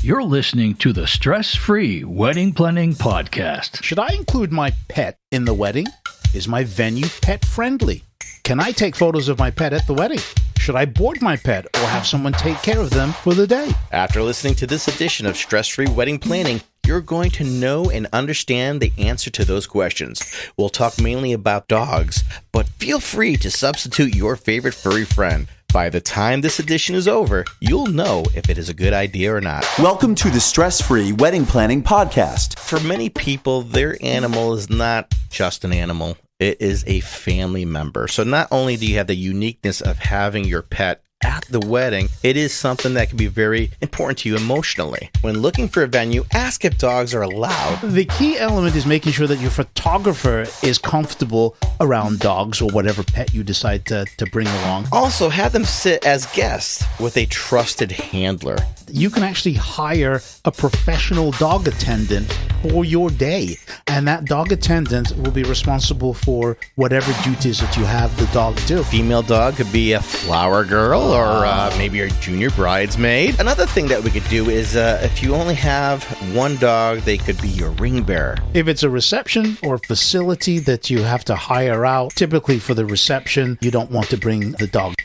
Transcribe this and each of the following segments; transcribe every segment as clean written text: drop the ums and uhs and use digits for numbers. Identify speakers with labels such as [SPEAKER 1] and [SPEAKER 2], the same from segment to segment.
[SPEAKER 1] You're listening to the Stress-Free Wedding Planning Podcast.
[SPEAKER 2] Should I include my pet in the wedding? Is my venue pet friendly? Can I take photos of my pet at the wedding? Should I board my pet or have someone take care of them for the day?
[SPEAKER 3] After listening to this edition of Stress-Free Wedding Planning, you're going to know and understand the answer to those questions. We'll talk mainly about dogs, but feel free to substitute your favorite furry friend. By the time this edition is over, you'll know if it is a good idea or not.
[SPEAKER 4] Welcome to the Stress-Free Wedding Planning Podcast.
[SPEAKER 3] For many people, their animal is not just an animal. It is a family member. So not only do you have the uniqueness of having your pet at the wedding, it is something that can be very important to you emotionally. When looking for a venue, ask if dogs are allowed.
[SPEAKER 2] The key element is making sure that your photographer is comfortable around dogs or whatever pet you decide to bring along.
[SPEAKER 3] Also, have them sit as guests with a trusted handler.
[SPEAKER 2] You can actually hire a professional dog attendant for your day, and that dog attendant will be responsible for whatever duties that you have the dog do.
[SPEAKER 3] Female dog could be a flower girl or maybe your junior bridesmaid. Another thing that we could do is if you only have one dog, they could be your ring bearer.
[SPEAKER 2] If it's a reception or facility that you have to hire out, typically for the reception, you don't want to bring the dog.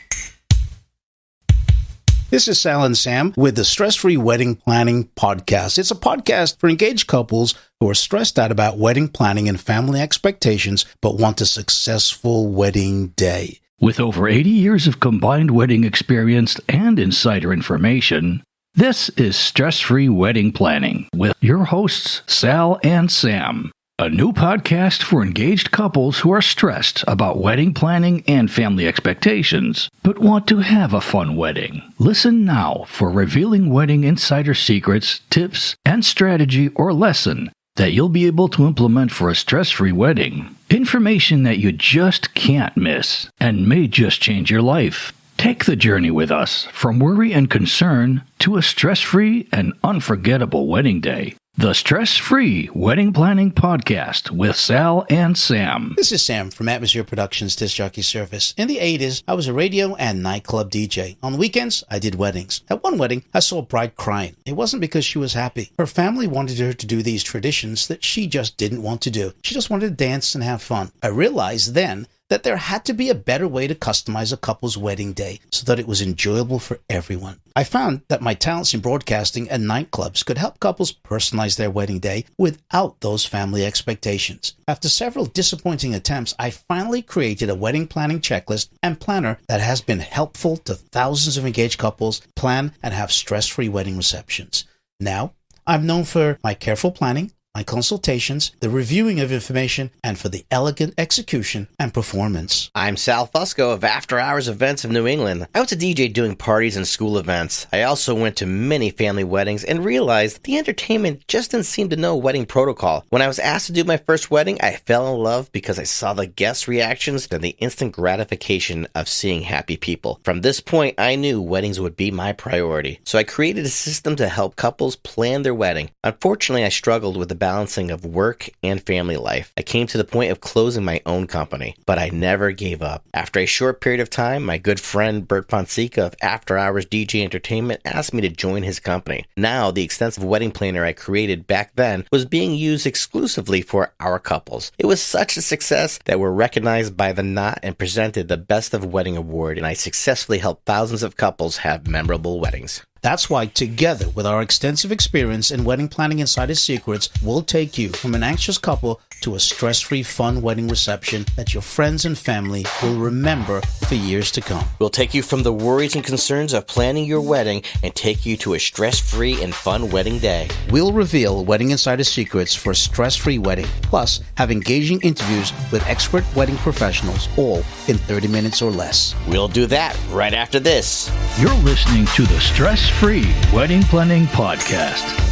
[SPEAKER 2] This is Sal and Sam with the Stress-Free Wedding Planning Podcast. It's a podcast for engaged couples who are stressed out about wedding planning and family expectations, but want a successful wedding day.
[SPEAKER 1] With over 80 years of combined wedding experience and insider information, this is Stress-Free Wedding Planning with your hosts, Sal and Sam. A new podcast for engaged couples who are stressed about wedding planning and family expectations, but want to have a fun wedding. Listen now for revealing wedding insider secrets, tips, and strategy or lesson that you'll be able to implement for a stress-free wedding. Information that you just can't miss and may just change your life. Take the journey with us from worry and concern to a stress-free and unforgettable wedding day. The Stress-Free Wedding Planning Podcast with Sal and Sam.
[SPEAKER 2] This is Sam from Atmosphere Productions Disc Jockey Service. In the 80s, I was a radio and nightclub DJ. On the weekends, I did weddings. At one wedding, I saw a bride crying. It wasn't because she was happy. Her family wanted her to do these traditions that she just didn't want to do. She just wanted to dance and have fun. I realized then that there had to be a better way to customize a couple's wedding day so that it was enjoyable for everyone. I found that my talents in broadcasting and nightclubs could help couples personalize their wedding day without those family expectations. After several disappointing attempts, I finally created a wedding planning checklist and planner that has been helpful to thousands of engaged couples plan and have stress-free wedding receptions. Now, I'm known for my careful planning, my consultations, the reviewing of information, and for the elegant execution and performance.
[SPEAKER 3] I'm Sal Fusco of After Hours Events of New England. I was a DJ doing parties and school events. I also went to many family weddings and realized the entertainment just didn't seem to know wedding protocol. When I was asked to do my first wedding, I fell in love because I saw the guests' reactions and the instant gratification of seeing happy people. From this point, I knew weddings would be my priority. So I created a system to help couples plan their wedding. Unfortunately, I struggled with the balancing of work and family life. I came to the point of closing my own company, but I never gave up. After a short period of time, my good friend Bert Fonseca of After Hours DJ Entertainment asked me to join his company. Now, the extensive wedding planner I created back then was being used exclusively for our couples. It was such a success that we're recognized by the Knot and presented the Best of Wedding Award, and I successfully helped thousands of couples have memorable weddings.
[SPEAKER 2] That's why, together with our extensive experience in wedding planning insider secrets, we'll take you from an anxious couple to a stress-free, fun wedding reception that your friends and family will remember for years to come.
[SPEAKER 3] We'll take you from the worries and concerns of planning your wedding and take you to a stress-free and fun wedding day.
[SPEAKER 2] We'll reveal wedding insider secrets for a stress-free wedding, plus have engaging interviews with expert wedding professionals, all in 30 minutes or less.
[SPEAKER 3] We'll do that right after this.
[SPEAKER 1] You're listening to the Stress-Free Wedding Planning Podcast.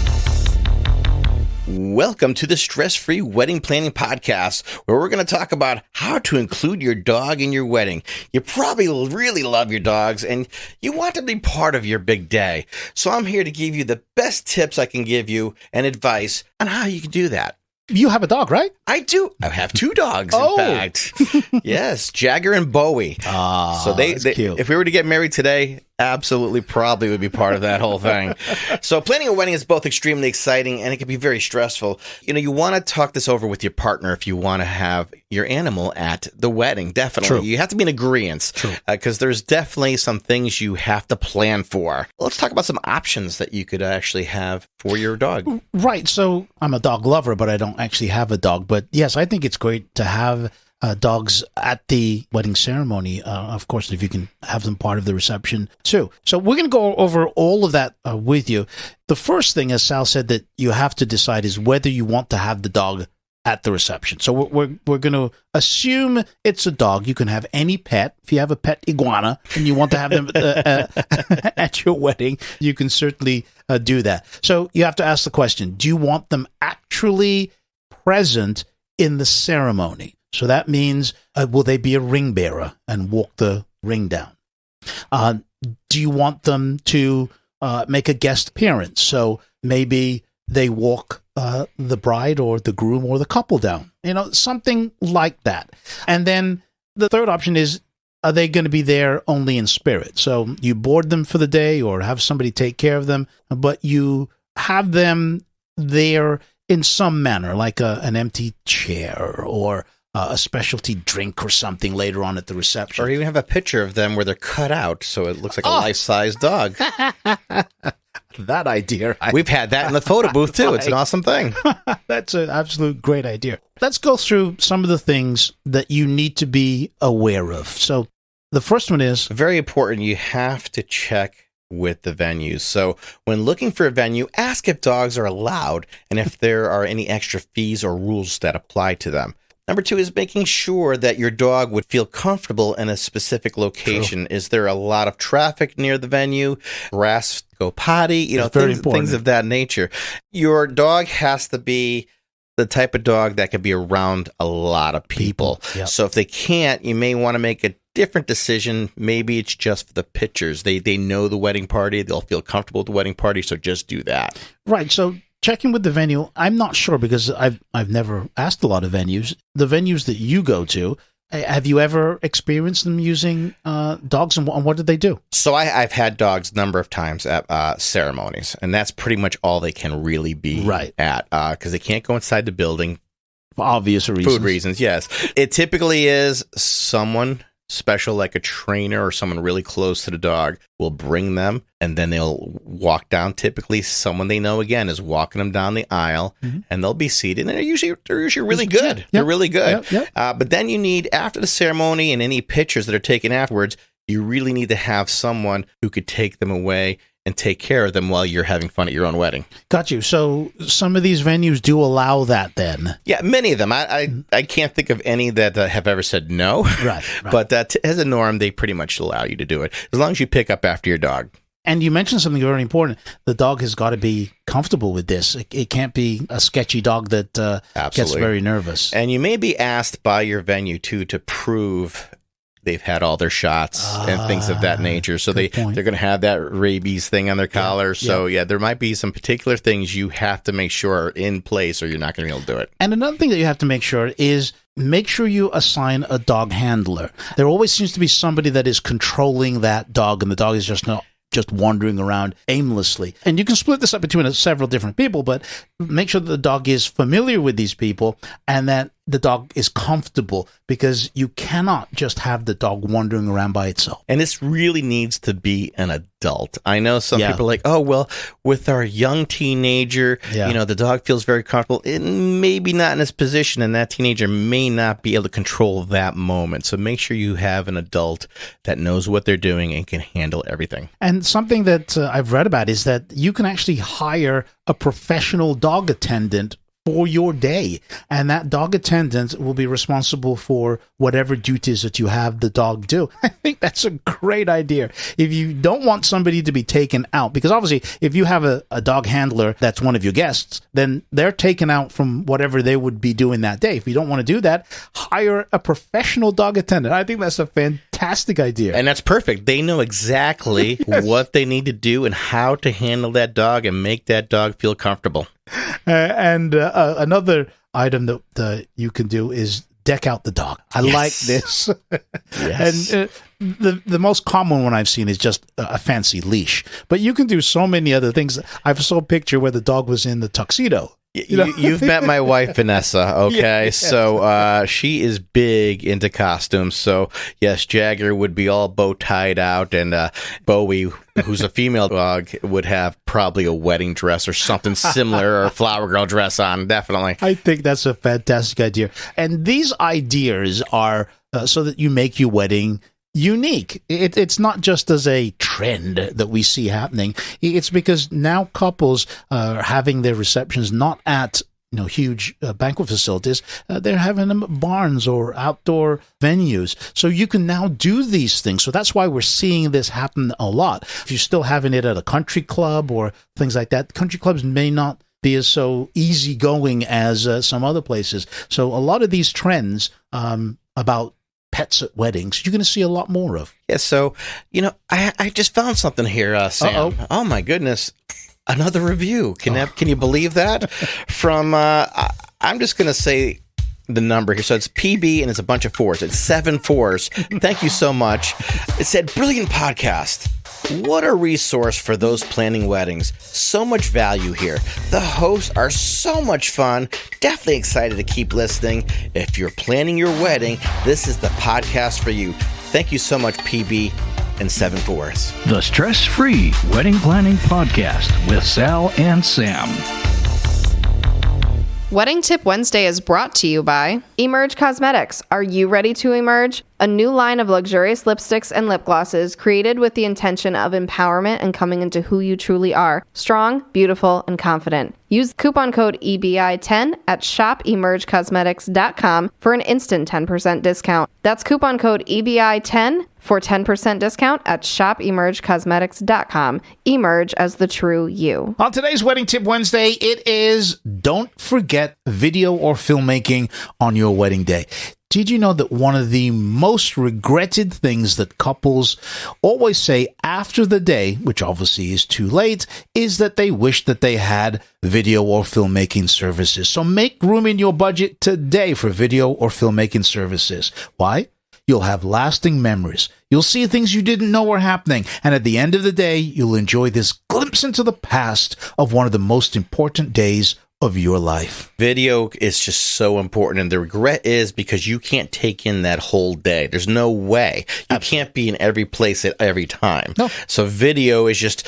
[SPEAKER 3] Welcome to the Stress-Free Wedding Planning Podcast, where we're going to talk about how to include your dog in your wedding. You probably really love your dogs and you want to be part of your big day. So I'm here to give you the best tips I can give you and advice on how you can do that.
[SPEAKER 2] You have a dog, right?
[SPEAKER 3] I do. I have two dogs, in fact. Yes, Jagger and Bowie.
[SPEAKER 2] Ah,
[SPEAKER 3] so they
[SPEAKER 2] cute.
[SPEAKER 3] if we were to get married today, absolutely probably would be part of that whole thing. So planning a wedding is both extremely exciting and it can be very stressful. You want to talk this over with your partner if you want to have your animal at the wedding. Definitely.
[SPEAKER 2] True.
[SPEAKER 3] You have to be in agreement because there's definitely some things you have to plan for. Let's talk about some options that you could actually have for your dog.
[SPEAKER 2] Right. So I'm a dog lover, but I don't actually have a dog. But yes, I think it's great to have dogs at the wedding ceremony. Of course, if you can have them part of the reception too. So we're going to go over all of that with you. The first thing, as Sal said, that you have to decide is whether you want to have the dog at the reception. So we're going to assume it's a dog. You can have any pet. If you have a pet iguana and you want to have them at your wedding, you can certainly do that. So you have to ask the question, do you want them actually present in the ceremony? So that means, will they be a ring bearer and walk the ring down? Do you want them to make a guest appearance? So maybe they walk the bride or the groom or the couple down, something like that. And then the third option is, are they going to be there only in spirit? So you board them for the day or have somebody take care of them, but you have them there in some manner, like an empty chair or a specialty drink or something later on at the reception.
[SPEAKER 3] Or even have a picture of them where they're cut out so it looks like a life-size dog.
[SPEAKER 2] That idea.
[SPEAKER 3] We've had that in the photo booth, too. It's an awesome thing.
[SPEAKER 2] That's an absolute great idea. Let's go through some of the things that you need to be aware of. So the first one is...
[SPEAKER 3] very important. You have to check with the venues. So when looking for a venue, ask if dogs are allowed and if there are any extra fees or rules that apply to them. Number 2 is making sure that your dog would feel comfortable in a specific location. True. Is there a lot of traffic near the venue? Rats go potty? Things of that nature. Your dog has to be the type of dog that can be around a lot of people. Yep. So if they can't, you may want to make a different decision. Maybe it's just for the pictures. They know the wedding party. They'll feel comfortable at the wedding party. So just do that.
[SPEAKER 2] Right. So checking with the venue, I'm not sure because I've never asked a lot of venues. The venues that you go to, have you ever experienced them using dogs, and what did they do?
[SPEAKER 3] So I've had dogs a number of times at ceremonies, and that's pretty much all they can really be at because they can't go inside the building.
[SPEAKER 2] For obvious reasons.
[SPEAKER 3] Food reasons, yes. It typically is someone special, like a trainer or someone really close to the dog, will bring them, and then they'll walk down. Typically, someone they know, again, is walking them down the aisle, and they'll be seated, and they're usually really good. Yep. They're really good. Yep. But then you need, after the ceremony and any pictures that are taken afterwards, you really need to have someone who could take them away and take care of them while you're having fun at your own wedding.
[SPEAKER 2] Got you. So some of these venues do allow that then?
[SPEAKER 3] Yeah, many of them. I can't think of any that have ever said no. Right. But as a norm, they pretty much allow you to do it, as long as you pick up after your dog.
[SPEAKER 2] And you mentioned something very important. The dog has got to be comfortable with this. It can't be a sketchy dog that gets very nervous.
[SPEAKER 3] And you may be asked by your venue, too, to prove they've had all their shots and things of that nature. So they're going to have that rabies thing on their collar. So, there might be some particular things you have to make sure are in place or you're not going to be able to do it.
[SPEAKER 2] And another thing that you have to make sure is make sure you assign a dog handler. There always seems to be somebody that is controlling that dog, and the dog is just wandering around aimlessly. And you can split this up between several different people, but make sure that the dog is familiar with these people and that the dog is comfortable, because you cannot just have the dog wandering around by itself.
[SPEAKER 3] And this really needs to be an adult. I know some people are like, oh, well, with our young teenager, the dog feels very comfortable. It maybe not in this position, and that teenager may not be able to control that moment. So make sure you have an adult that knows what they're doing and can handle everything.
[SPEAKER 2] And something that I've read about is that you can actually hire a professional dog attendant for your day, and that dog attendant will be responsible for whatever duties that you have the dog do. I think that's a great idea. If you don't want somebody to be taken out, because obviously if you have a dog handler that's one of your guests, then they're taken out from whatever they would be doing that day. If you don't want to do that, hire a professional dog attendant. I think that's a fantastic idea.
[SPEAKER 3] And that's perfect. They know exactly what they need to do and how to handle that dog and make that dog feel comfortable.
[SPEAKER 2] And another item that you can do is deck out the dog. I like this.
[SPEAKER 3] Yes.
[SPEAKER 2] And the most common one I've seen is just a fancy leash. But you can do so many other things. I saw a picture where the dog was in the tuxedo.
[SPEAKER 3] You've met my wife, Vanessa, okay?
[SPEAKER 2] Yeah.
[SPEAKER 3] So she is big into costumes. So, yes, Jagger would be all bow-tied out, and Bowie, who's a female dog, would have probably a wedding dress or something similar, or a flower girl dress on, definitely.
[SPEAKER 2] I think that's a fantastic idea. And these ideas are so that you make your wedding unique. It's not just as a trend that we see happening. It's because now couples are having their receptions not at huge banquet facilities. They're having them at barns or outdoor venues. So you can now do these things. So that's why we're seeing this happen a lot. If you're still having it at a country club or things like that, country clubs may not be as so easygoing as some other places. So a lot of these trends about pets at weddings, you're going to see a lot more of.
[SPEAKER 3] Yeah, so, I just found something here, Sam.
[SPEAKER 2] Uh-oh.
[SPEAKER 3] Oh, my goodness. Another review. Can you believe that? From, I'm just going to say the number here. So it's PB and it's a bunch of 4s. It's 7 4s. Thank you so much. It said, brilliant podcast. What a resource for those planning weddings. So much value here. The hosts are so much fun. Definitely excited to keep listening. If you're planning your wedding, this is the podcast for you. Thank you so much, PB and 7 4s.
[SPEAKER 1] The Stress-Free Wedding Planning Podcast with Sal and Sam.
[SPEAKER 5] Wedding Tip Wednesday is brought to you by Emerge Cosmetics. Are you ready to emerge? A new line of luxurious lipsticks and lip glosses created with the intention of empowerment and coming into who you truly are. Strong, beautiful, and confident. Use coupon code EBI10 at shopemergecosmetics.com for an instant 10% discount. That's coupon code EBI10 for 10% discount at shopemergecosmetics.com. Emerge as the true you.
[SPEAKER 2] On today's Wedding Tip Wednesday, it is don't forget video or filmmaking on your wedding day. Did you know that one of the most regretted things that couples always say after the day, which obviously is too late, is that they wish that they had video or filmmaking services? So make room in your budget today for video or filmmaking services. Why? You'll have lasting memories. You'll see things you didn't know were happening. And at the end of the day, you'll enjoy this glimpse into the past of one of the most important days of your life.
[SPEAKER 3] Video is just so important, and the regret is because you can't take in that whole day. There's no way. You can't be in every place at every time.
[SPEAKER 2] No.
[SPEAKER 3] So video is just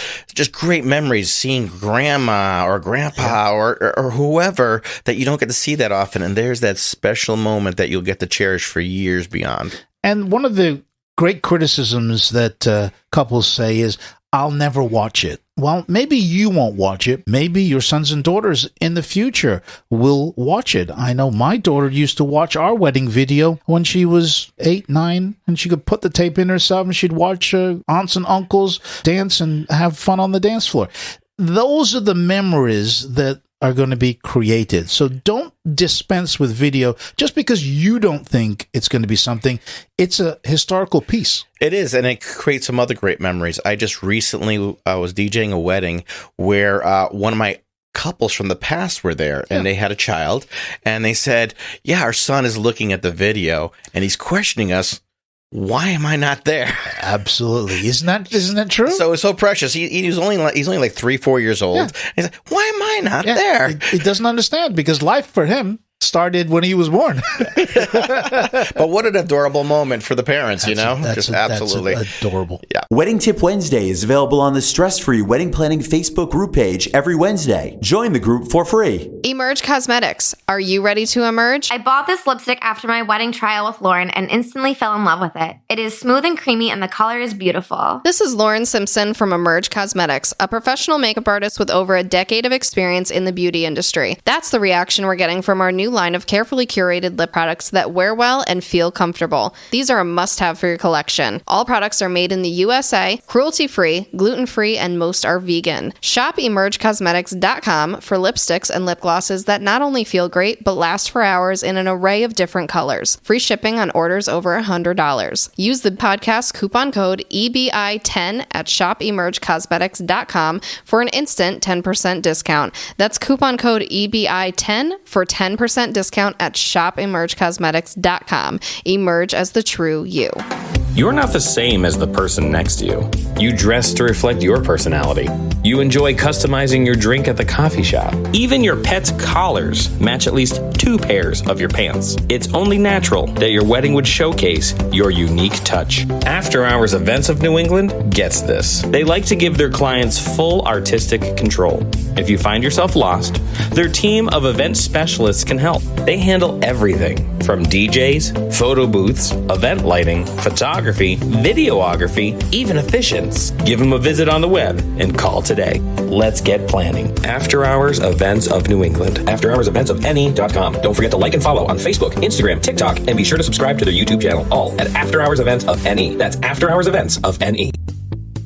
[SPEAKER 3] great memories, seeing grandma or grandpa or whoever that you don't get to see that often, and there's that special moment that you'll get to cherish for years beyond.
[SPEAKER 2] And one of the great criticisms that couples say is, I'll never watch it. Well, maybe you won't watch it. Maybe your sons and daughters in the future will watch it. I know my daughter used to watch our wedding video when she was 8, 9, and she could put the tape in herself and she'd watch aunts and uncles dance and have fun on the dance floor. Those are the memories that are going to be created. So don't dispense with video just because you don't think it's going to be something. It's a historical piece.
[SPEAKER 3] It is, and it creates some other great memories. I just recently was DJing a wedding where one of my couples from the past were there, and they had a child, and they said, yeah, our son is looking at the video, and he's questioning us, why am I not there?
[SPEAKER 2] Absolutely. Isn't that true?
[SPEAKER 3] So it's so precious. He's only like 3-4 years old.
[SPEAKER 2] Yeah.
[SPEAKER 3] He's like, why am I not there?
[SPEAKER 2] He doesn't understand because life for him started when he was born.
[SPEAKER 3] But what an adorable moment for the parents, Just absolutely
[SPEAKER 2] that's adorable.
[SPEAKER 3] Yeah.
[SPEAKER 4] Wedding Tip Wednesday is available on the Stress-Free Wedding Planning Facebook group page every Wednesday. Join the group for free.
[SPEAKER 5] Emerge Cosmetics. Are you ready to emerge?
[SPEAKER 6] I bought this lipstick after my wedding trial with Lauren and instantly fell in love with it. It is smooth and creamy and the color is beautiful.
[SPEAKER 5] This is Lauren Simpson from Emerge Cosmetics, a professional makeup artist with over a decade of experience in the beauty industry. That's the reaction we're getting from our new line of carefully curated lip products that wear well and feel comfortable. These are a must-have for your collection. All products are made in the USA, cruelty-free, gluten-free, and most are vegan. Shop emergecosmetics.com for lipsticks and lip glosses that not only feel great, but last for hours in an array of different colors. Free shipping on orders over $100. Use the podcast coupon code EBI10 at shopemergecosmetics.com for an instant 10% discount. That's coupon code EBI10 for 10% 20% discount at shopemergecosmetics.com. Emerge as the true you.
[SPEAKER 7] You're not the same as the person next to you. You dress to reflect your personality. You enjoy customizing your drink at the coffee shop. Even your pet's collars match at least 2 pairs of your pants. It's only natural that your wedding would showcase your unique touch. After Hours Events of New England gets this. They like to give their clients full artistic control. If you find yourself lost, their team of event specialists can help. They handle everything from DJs, photo booths, event lighting, photography, videography, even efficients. Give them a visit on the web and call today. Let's get planning. After Hours Events of New England. After Hours Events of NE.com. Don't forget to like and follow on Facebook, Instagram, TikTok, and be sure to subscribe to their YouTube channel, all at After Hours Events of NE. That's After Hours Events of NE.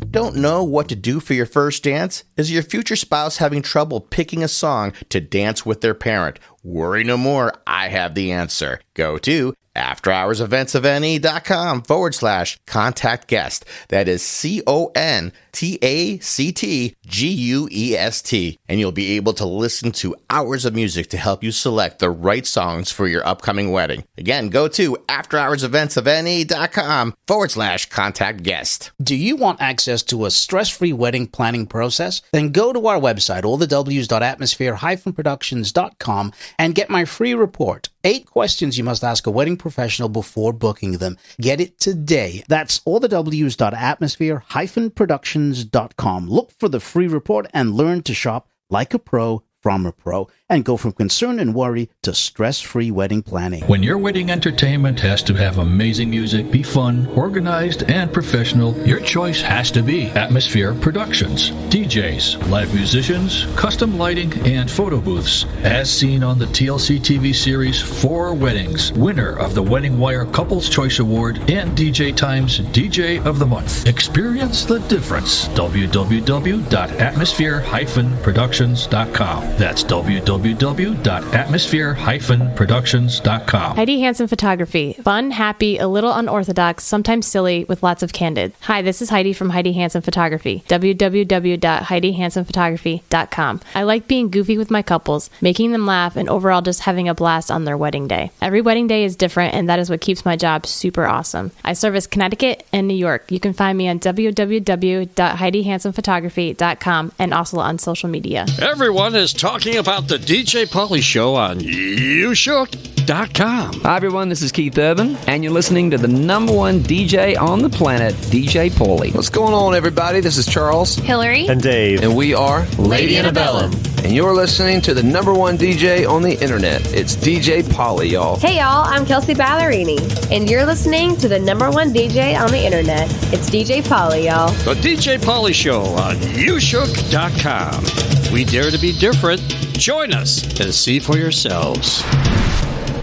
[SPEAKER 3] Don't know what to do for your first dance? Is your future spouse having trouble picking a song to dance with their parent? Worry no more. I have the answer. Go to afterhoursevents.com/contact guest. That is CONTACTGUEST. And you'll be able to listen to hours of music to help you select the right songs for your upcoming wedding. Again, go to afterhoursevents.com/contact guest.
[SPEAKER 2] Do you want access to a stress-free wedding planning process? Then go to our website, allthews.atmosphere-productions.com, and get my free report. 8 questions you must ask a wedding professional before booking them. Get it today. That's allthews.atmosphere-productions.com. Look for the free report and learn to shop like a pro from a pro, and go from concern and worry to stress-free wedding planning.
[SPEAKER 1] When your wedding entertainment has to have amazing music, be fun, organized, and professional, your choice has to be Atmosphere Productions. DJs, live musicians, custom lighting, and photo booths. As seen on the TLC TV series 4 Weddings, winner of the Wedding Wire Couples Choice Award and DJ Times DJ of the Month. Experience the difference. www.atmosphere-productions.com. That's www.atmosphere-productions.com.
[SPEAKER 8] Heidi Hansen Photography. Fun, happy, a little unorthodox, sometimes silly, with lots of candid. Hi, this is Heidi from Heidi Hansen Photography. www.heidihansenphotography.com. I like being goofy with my couples, making them laugh, and overall just having a blast on their wedding day. Every wedding day is different, and that is what keeps my job super awesome. I service Connecticut and New York. You can find me on www.heidihansenphotography.com and also on social media.
[SPEAKER 9] Everyone is talking about the DJ Pauly Show on YouShook.com.
[SPEAKER 10] Hi, everyone. This is Keith Urban, and you're listening to the number one DJ on the planet, DJ Pauly.
[SPEAKER 11] What's going on, everybody? This is Charles,
[SPEAKER 6] Hillary,
[SPEAKER 11] and Dave, and we are
[SPEAKER 6] Lady Antebellum.
[SPEAKER 11] And you're listening to the number one DJ on the internet. It's DJ Pauly, y'all.
[SPEAKER 12] Hey, y'all. I'm Kelsey Ballerini, and you're listening to the number one DJ on the internet. It's DJ Pauly, y'all.
[SPEAKER 9] The DJ Pauly Show on YouShook.com. We dare to be different. Join us and see for yourselves.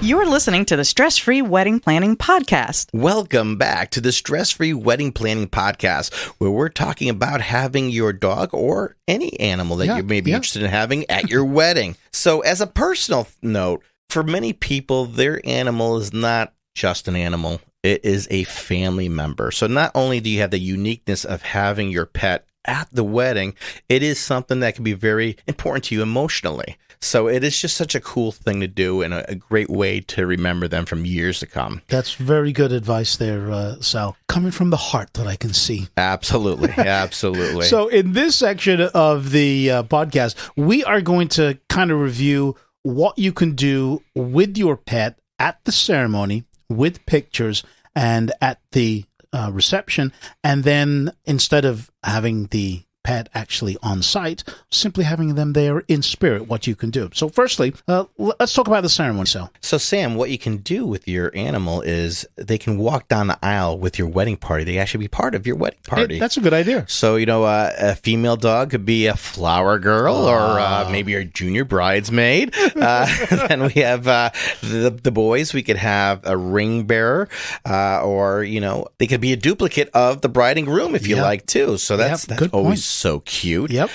[SPEAKER 13] You're listening to the Stress-Free Wedding Planning Podcast.
[SPEAKER 3] Welcome back to the Stress-Free Wedding Planning Podcast, where we're talking about having your dog or any animal that you may be interested in having at your wedding. So as a personal note, for many people, their animal is not just an animal. It is a family member. So not only do you have the uniqueness of having your pet at the wedding, it is something that can be very important to you emotionally. So it is just such a cool thing to do and a great way to remember them from years to come.
[SPEAKER 2] That's very good advice there, Sal. Coming from the heart that I can see.
[SPEAKER 3] Absolutely. Absolutely.
[SPEAKER 2] So in this section of the podcast, we are going to kind of review what you can do with your pet at the ceremony with pictures and at the reception, and then instead of having the pet actually on site, simply having them there in spirit, what you can do. So firstly, let's talk about the ceremony.
[SPEAKER 3] So Sam, what you can do with your animal is they can walk down the aisle with your wedding party. They actually be part of your wedding party.
[SPEAKER 2] Hey, that's a good idea.
[SPEAKER 3] So, a female dog could be a flower girl or maybe a junior bridesmaid. Then we have the boys. We could have a ring bearer or, they could be a duplicate of the bride and groom if you like too. So that's
[SPEAKER 2] good
[SPEAKER 3] always
[SPEAKER 2] point.
[SPEAKER 3] So cute.
[SPEAKER 2] Yep.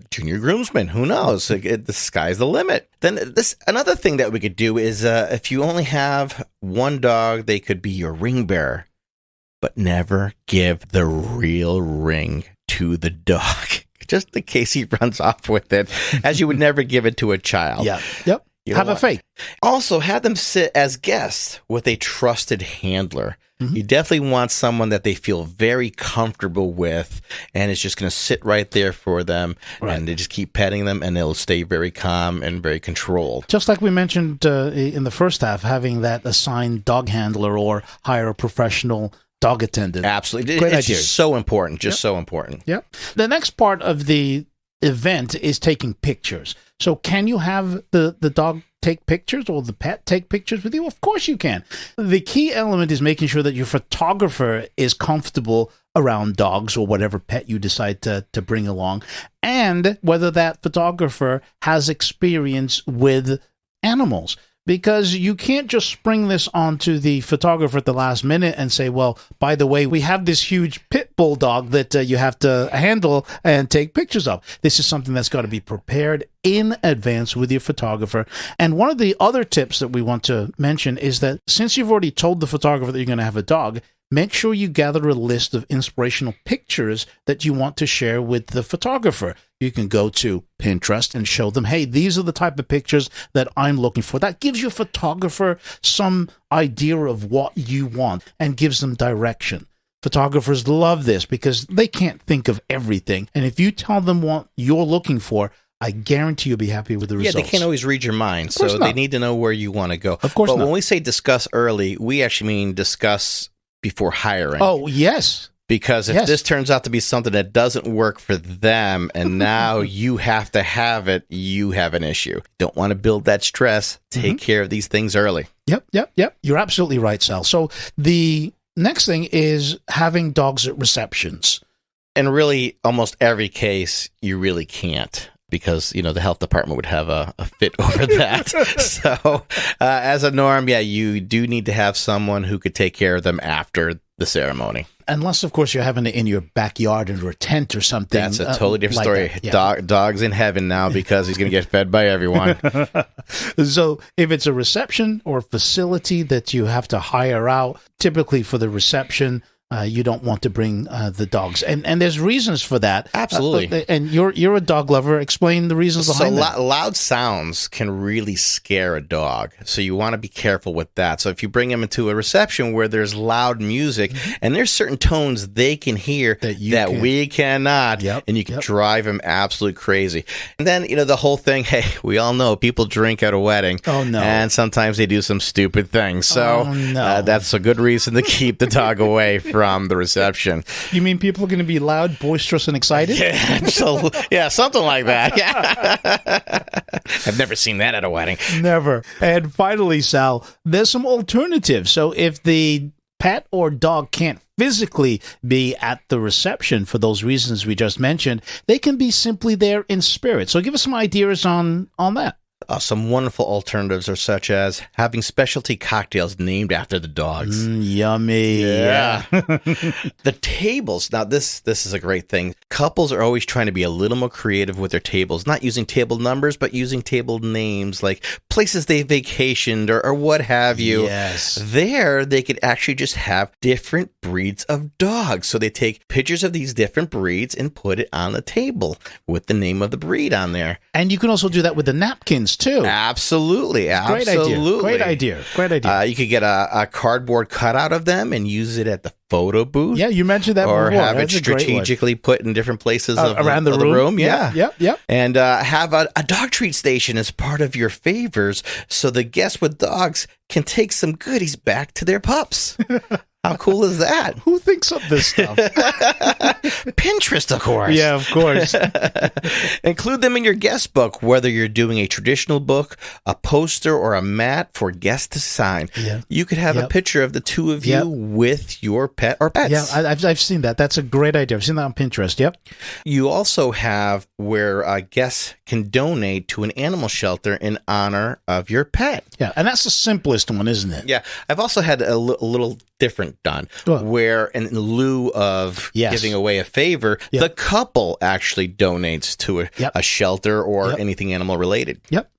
[SPEAKER 3] Junior groomsman, who knows? The sky's the limit. Then another thing that we could do is if you only have one dog, they could be your ring bearer, but never give the real ring to the dog, just in case he runs off with it, as you would never give it to a child.
[SPEAKER 2] Yeah. Yep. Have a faith.
[SPEAKER 3] Also, have them sit as guests with a trusted handler. You definitely want someone that they feel very comfortable with and is just going to sit right there for them. Right. And they just keep petting them and they'll stay very calm and very controlled.
[SPEAKER 2] Just like we mentioned in the first half, having that assigned dog handler or hire a professional dog attendant.
[SPEAKER 3] Absolutely.
[SPEAKER 2] Great
[SPEAKER 3] it's
[SPEAKER 2] idea.
[SPEAKER 3] just so important. Just so important.
[SPEAKER 2] Yep. The next part of the event is taking pictures. So can you have the dog take pictures or the pet take pictures with you? Of course you can. The key element is making sure that your photographer is comfortable around dogs or whatever pet you decide to bring along, and whether that photographer has experience with animals. Because you can't just spring this onto the photographer at the last minute and say, well, by the way, we have this huge pit bull dog that you have to handle and take pictures of. This is something that's got to be prepared in advance with your photographer. And one of the other tips that we want to mention is that since you've already told the photographer that you're going to have a dog, make sure you gather a list of inspirational pictures that you want to share with the photographer. You can go to Pinterest and show them, hey, these are the type of pictures that I'm looking for. That gives your photographer some idea of what you want and gives them direction. Photographers love this because they can't think of everything. And if you tell them what you're looking for, I guarantee you'll be happy with the results.
[SPEAKER 3] Yeah, they can't always read your mind, so they need to know where you want to go.
[SPEAKER 2] Of course not.
[SPEAKER 3] But when we say discuss early, we actually mean discuss before hiring.
[SPEAKER 2] Oh, yes.
[SPEAKER 3] Because if this turns out to be something that doesn't work for them and now you have to have it, you have an issue. Don't want to build that stress. Take care of these things early.
[SPEAKER 2] Yep. You're absolutely right, Sal. So the next thing is having dogs at receptions.
[SPEAKER 3] In really almost every case, you really can't. Because, the health department would have a fit over that. So, as a norm, you do need to have someone who could take care of them after the ceremony.
[SPEAKER 2] Unless, of course, you're having it in your backyard under a tent or something.
[SPEAKER 3] That's a totally different story.
[SPEAKER 2] Yeah.
[SPEAKER 3] Dog's in heaven now because he's going to get fed by everyone.
[SPEAKER 2] So if it's a reception or a facility that you have to hire out, typically for the reception, you don't want to bring the dogs, and there's reasons for that.
[SPEAKER 3] Absolutely.
[SPEAKER 2] And you're a dog lover. Explain the reasons behind that.
[SPEAKER 3] Loud sounds can really scare a dog, so you want to be careful with that. So if you bring them into a reception where there's loud music and there's certain tones they can hear that we cannot, and you can drive them absolutely crazy. And then the whole thing. Hey, we all know people drink at a wedding.
[SPEAKER 2] Oh no!
[SPEAKER 3] And sometimes they do some stupid things. So that's a good reason to keep the dog away from the reception.
[SPEAKER 2] You mean people are going to be loud, boisterous, and excited?
[SPEAKER 3] Yeah, something like that. Yeah. I've never seen that at a wedding.
[SPEAKER 2] Never. And finally, Sal, there's some alternatives. So if the pet or dog can't physically be at the reception for those reasons we just mentioned, they can be simply there in spirit. So give us some ideas on that.
[SPEAKER 3] Some wonderful alternatives are such as having specialty cocktails named after the dogs.
[SPEAKER 2] Yummy.
[SPEAKER 3] Yeah. The tables. Now, this is a great thing. Couples are always trying to be a little more creative with their tables, not using table numbers, but using table names like places they vacationed or what have you.
[SPEAKER 2] Yes.
[SPEAKER 3] There, they could actually just have different breeds of dogs. So they take pictures of these different breeds and put it on the table with the name of the breed on there.
[SPEAKER 2] And you can also do that with the napkins, too.
[SPEAKER 3] Absolutely.
[SPEAKER 2] Great idea.
[SPEAKER 3] You could get a cardboard cutout of them and use it at the photo booth.
[SPEAKER 2] Yeah, you mentioned that before.
[SPEAKER 3] Or have it strategically put in different places
[SPEAKER 2] around the room.
[SPEAKER 3] Yeah.
[SPEAKER 2] Yep.
[SPEAKER 3] And have a dog treat station as part of your favors so the guests with dogs can take some goodies back to their pups. How cool is that?
[SPEAKER 2] Who thinks of this stuff?
[SPEAKER 3] Pinterest, of course.
[SPEAKER 2] Yeah, of course.
[SPEAKER 3] Include them in your guest book, whether you're doing a traditional book, a poster, or a mat for guests to sign.
[SPEAKER 2] Yeah.
[SPEAKER 3] You could have a picture of the two of you with your pet or pets.
[SPEAKER 2] Yeah, I've seen that. That's a great idea. I've seen that on Pinterest. Yep.
[SPEAKER 3] You also have where guests can donate to an animal shelter in honor of your pet.
[SPEAKER 2] Yeah, and that's the simplest one, isn't it?
[SPEAKER 3] Yeah. I've also had a little different done, where in lieu of giving away a favor, the couple actually donates to a shelter or anything animal related.
[SPEAKER 2] Yep.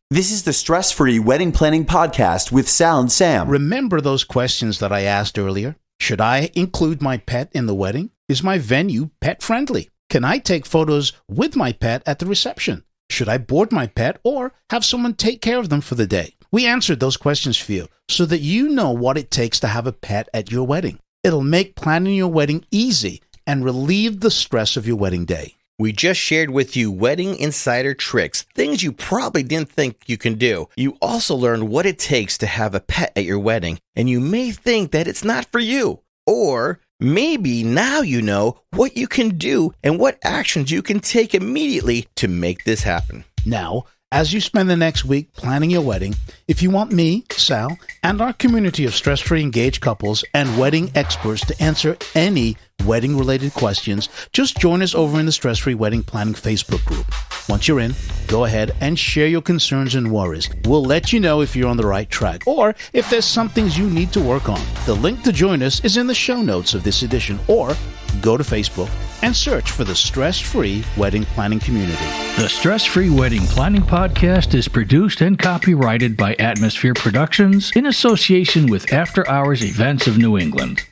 [SPEAKER 4] This is the Stress-Free Wedding Planning Podcast with Sal and Sam.
[SPEAKER 2] Remember those questions that I asked earlier? Should I include my pet in the wedding? Is my venue pet friendly? Can I take photos with my pet at the reception? Should I board my pet or have someone take care of them for the day? We answered those questions for you so that you know what it takes to have a pet at your wedding. It'll make planning your wedding easy and relieve the stress of your wedding day.
[SPEAKER 3] We just shared with you wedding insider tricks, things you probably didn't think you can do. You also learned what it takes to have a pet at your wedding, and you may think that it's not for you. Or maybe now you know what you can do and what actions you can take immediately to make this happen.
[SPEAKER 2] Now, as you spend the next week planning your wedding, if you want me, Sal, and our community of stress-free engaged couples and wedding experts to answer any wedding-related questions, just join us over in the Stress-Free Wedding Planning Facebook group. Once you're in, go ahead and share your concerns and worries. We'll let you know if you're on the right track or if there's some things you need to work on. The link to join us is in the show notes of this edition, or go to Facebook and search for the Stress-Free Wedding Planning Community.
[SPEAKER 1] The Stress-Free Wedding Planning Podcast is produced and copyrighted by Atmosphere Productions in association with After Hours Events of New England.